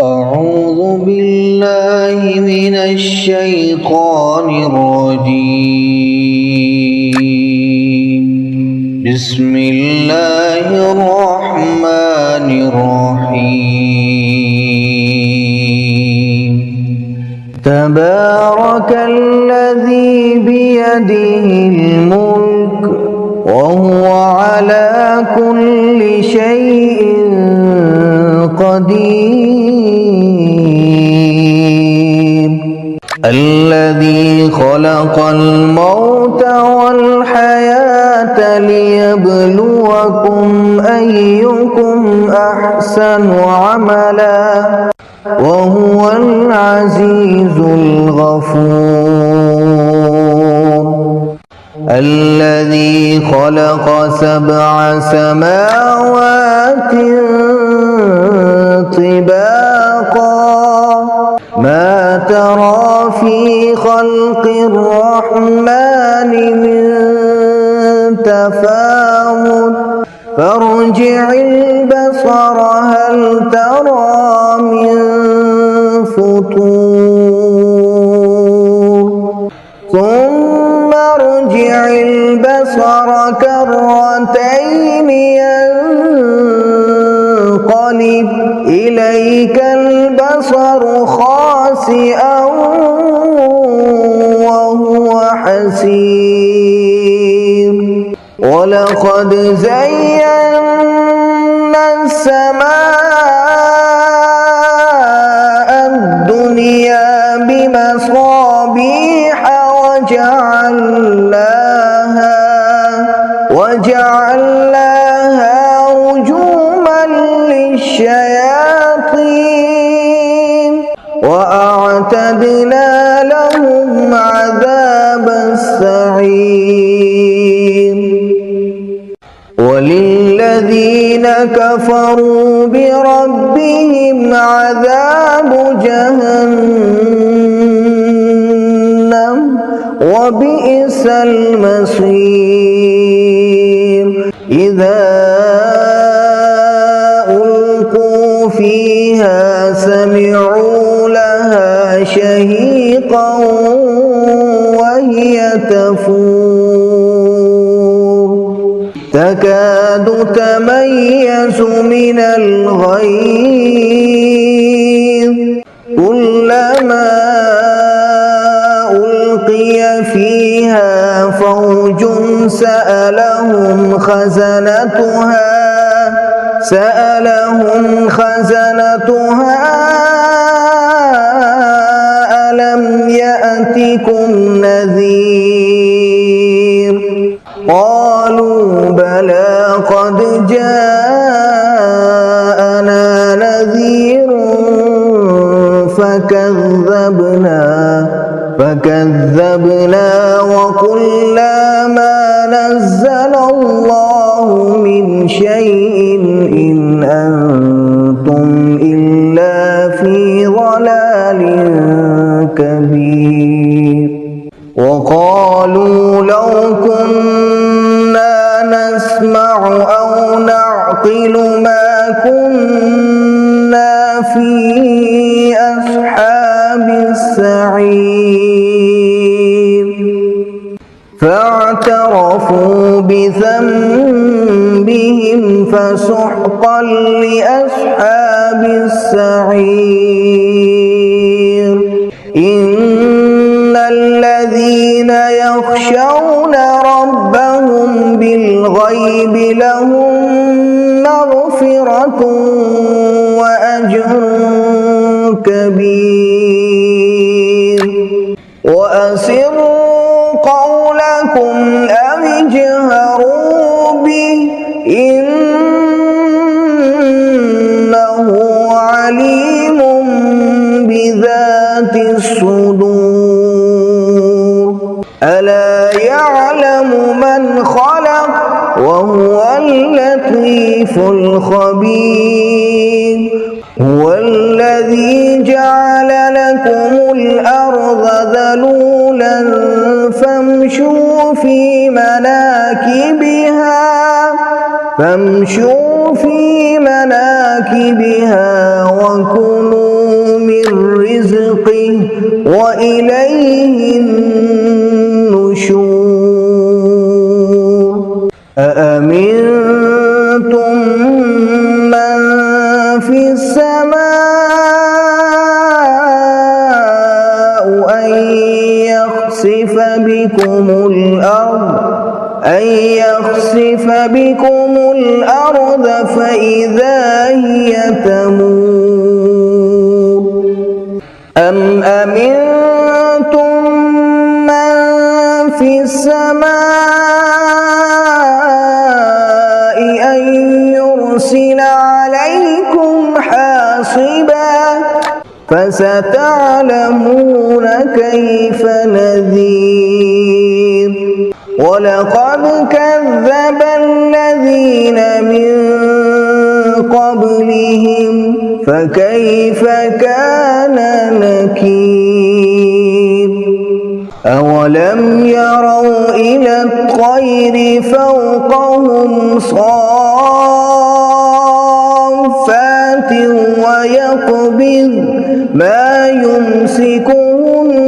أعوذ بالله من الشيطان الرجيم. بسم الله الرحمن الرحيم. تبارك الذي بيده الملك وهو على كل شيء قدير. الذي خلق الموت والحياة ليبلوكم أيكم أحسن عملا وهو العزيز الغفور. الذي خلق 7 سماوات طباقا ما ترى في خلق الرحمن من تفاوت فارجع البصر هل ترى من فطور ثم ارجع البصر كرتين ينقلب إليك البصر خاسئا وهو حسير. ولقد زينا السماء الدنيا بمصابيح وجعلناها رجوما للشياطين وأعتدنا لهم عذاب السعير. وللذين كفروا بربهم عذاب جهنم وبئس المصير. إذا ألقوا فيها سمعوا لها شهيقا وهي تفور تكاد تميز من الغيظ كلما ألقي فيها فوج سألهم خزنتها ألم يأتكم نذير قالوا بلى قد جاءنا نذير فكذبنا وقلنا ما نزل الله من شيء إن أنتم إلا في ضلال كبير. وقالوا لو كنا نسمع أو نعقل ما كنا في أصحاب السعير. فاعترفوا بذنبهم فسحقا لأصحاب السعير. إن الذين يخشون ربهم بالغيب لهم مغفرة وأجر كبير. وأسروا قولكم أو اجهروا به إنه عليم بذات الصدور. ألا يعلم من خلق وهو اللطيف الخبير. هو الذي جعل لكم الأرض ذلولا فامشوا في مناكبها وكلوا رزقه وإليه النشور أأمنتم من في السماء أن يخسف بكم الأرض فإذا هي تمور أم أمنتم من في السماء أن يرسل عليكم حاصبا فستعلمون كيف نذير ولقد كذب الذين من قبلهم فكيف كان نكير أولم يروا إلى الطير فوقهم صافات ويقبض ما يمسكهن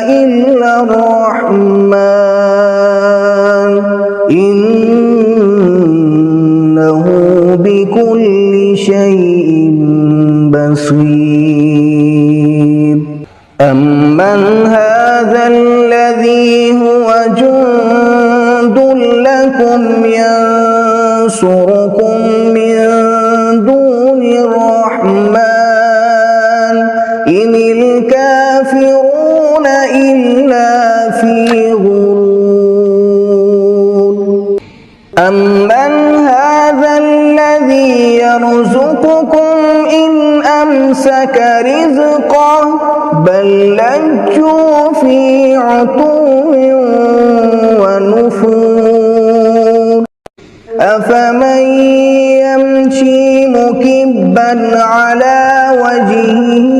إلا الرحمن إنه بكل شيء بصير أمن هذا الذي هو جند لكم ينصركم من دون الرحمن إن الكافرون إلا في غرور أمن هذا الذي يرزقكم إن أمسك رزقه بل لجوا في عتو ونفور أفمن يمشي مكبا على وجهه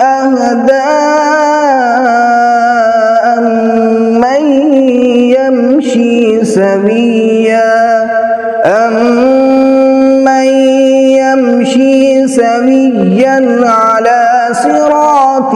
أهدى أمن يمشي سويا على صراط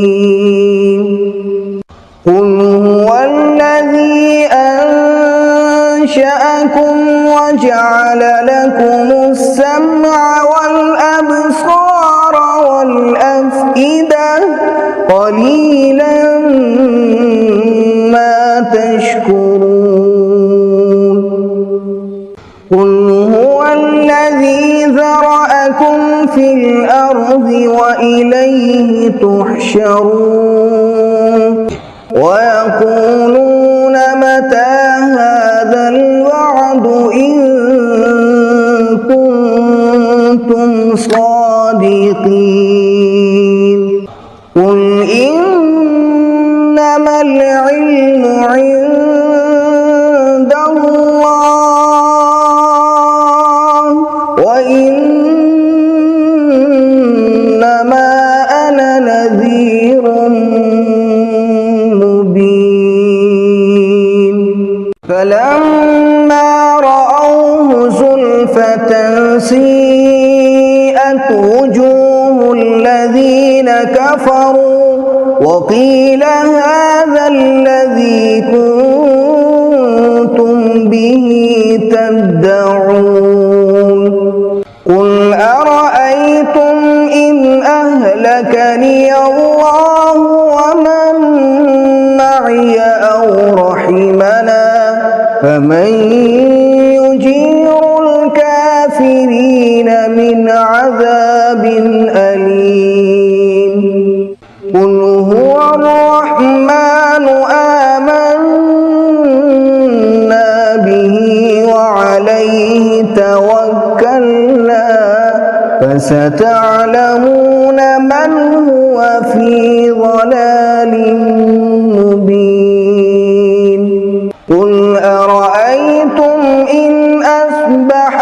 مستقيم قل هو الذي أنشأكم وجعل لكم السمع والأبصار والأفئدة قليلا ما تشكرون قل هو الذي ذرأكم في الأرض وإليه تحشرون ويقولون متى هذا الوعد إن كنتم صادقين قل إنما العلم عند الله وإنما أنا نذير مبين فلما رأوه زلفة سيئت وجوه الذين كفروا وقيل هذا الذي كنتم به تدعون قل أرأيتم إن أهلكني الله ومن معي أو رحمنا فمن يجير الكافرين من عذاب أليم قل هو الرحمن آمنا به وعليه توكلنا فستعلمون من هو في ضلال مبين قل أرأيتم إن أصبح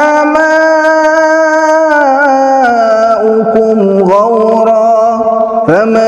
ماؤكم غورا فمن